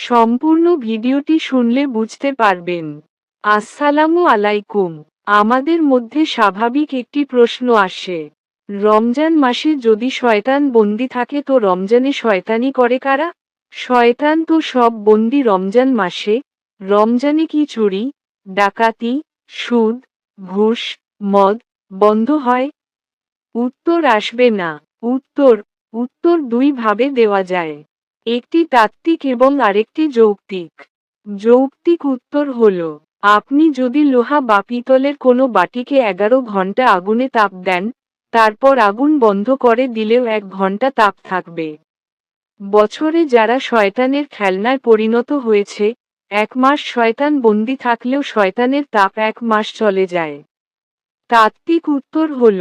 সম্পূর্ণ ভিডিওটি শুনলে বুঝতে পারবেন। আসসালামু আলাইকুম। আমাদের মধ্যে স্বাভাবিক একটি প্রশ্ন আসে, রমজান মাসে যদি শয়তান বন্দী থাকে তো রমজানে শয়তানি করে কারা? শয়তান তো সব বন্দী রমজান মাসে। রমজানে কি চুরি, ডাকাতি, সুদ, ঘুষ, মদ বন্ধ হয়? উত্তর আসবে না। উত্তর দুই ভাবে দেওয়া যায়, একটি তাত্ত্বিক এবং আরেকটি যৌক্তিক। যৌক্তিক উত্তর হল, আপনি যদি লোহা বা পিতলের কোনো বাটিকে 11 ঘন্টা আগুনে তাপ দেন, তারপর আগুন বন্ধ করে দিলেও 1 ঘন্টা তাপ থাকবে। বছরে যারা শয়তানের খেলনায় পরিণত হয়েছে, 1 মাস শয়তান বন্দী থাকলেও শয়তানের তাপ 1 মাস চলে যায়। তাত্ত্বিক উত্তর হল,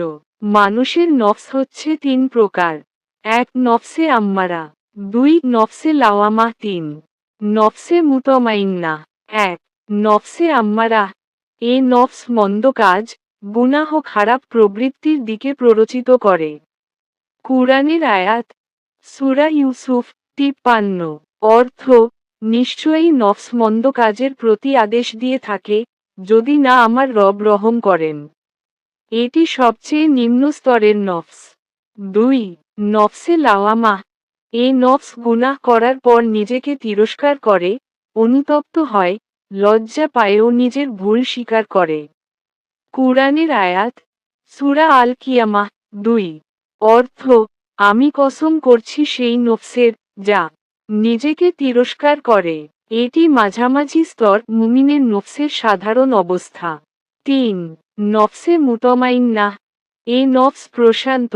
মানুষের নফস হচ্ছে 3 প্রকার। 1 নফসে আম্মারা, 2 নফসে লাওয়ামা, 3 নফসে মুতমাইন্না। 1 নফসে আম্মারা, এ নফস মন্দ কাজ, গুনাহ ও খারাপ প্রবৃত্তির দিকে প্ররোচিত করে। কুরআনের আয়াত, সূরা ইউসুফ 53। অর্থ, নিশ্চয়ই নফস মন্দ কাজের প্রতি আদেশ দিয়ে থাকে, যদি না আমার রব রহম করেন। এটি সবচেয়ে নিম্ন স্তরের নফস। 2 নফসে লাওয়ামা, এ নফস গুনাহ করার পর নিজেকে তিরস্কার করে, অনুতপ্ত হয়, লজ্জা পায় ও নিজের ভুল স্বীকার করে। কুরআনের আয়াত, সূরা আল কিয়ামাহ 2। অর্থ, আমি কসম করছি সেই নফসের, যা নিজেকে তিরস্কার করে। এটি মাঝামাঝি স্তর, মুমিনের নফসের সাধারণ অবস্থা। 3 নফসে মুতমাইন্নাহ, এ নফস প্রশান্ত,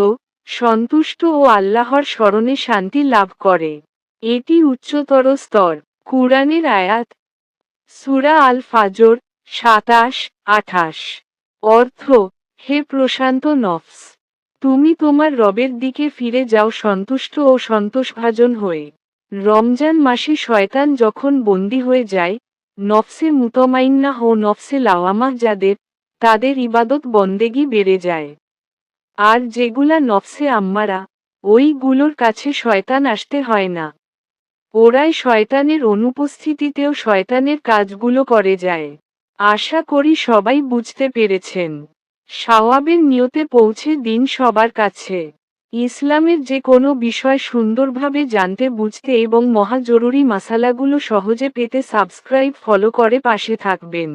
সন্তুষ্ট ও আল্লাহর স্মরণে শান্তি লাভ করে। এটি উচ্চতর স্তর। কুরআনের আয়াত, সূরা আল ফাজর 27-28। অর্থ, হে প্রশান্ত নফস, তুমি তোমার রবের দিকে ফিরে যাও সন্তুষ্ট ও সন্তোষভাজন হয়ে। রমজান মাসে শয়তান যখন বন্দী হয়ে যায়, নফসে মুতমাইন্নাহ ও নফসে লাওয়ামাহ যাদের, তাদের ইবাদত বন্দেগী বেড়ে যায়। আর যেগুলা নফসে আম্মারা, ওইগুলোর কাছে শয়তান আসতে হয় না। ওরাই শয়তানের অনুপস্থিতিতেও শয়তানের কাজগুলো করে যায়। আশা করি সবাই বুঝতে পেরেছেন। সওয়াবের নিয়তে পৌঁছে দিন সবার কাছে। ইসলামের যে কোনো বিষয় সুন্দরভাবে জানতে বুঝতে এবং মহা জরুরি মাসালাগুলো সহজে পেতে সাবস্ক্রাইব ফলো করে পাশে থাকবেন।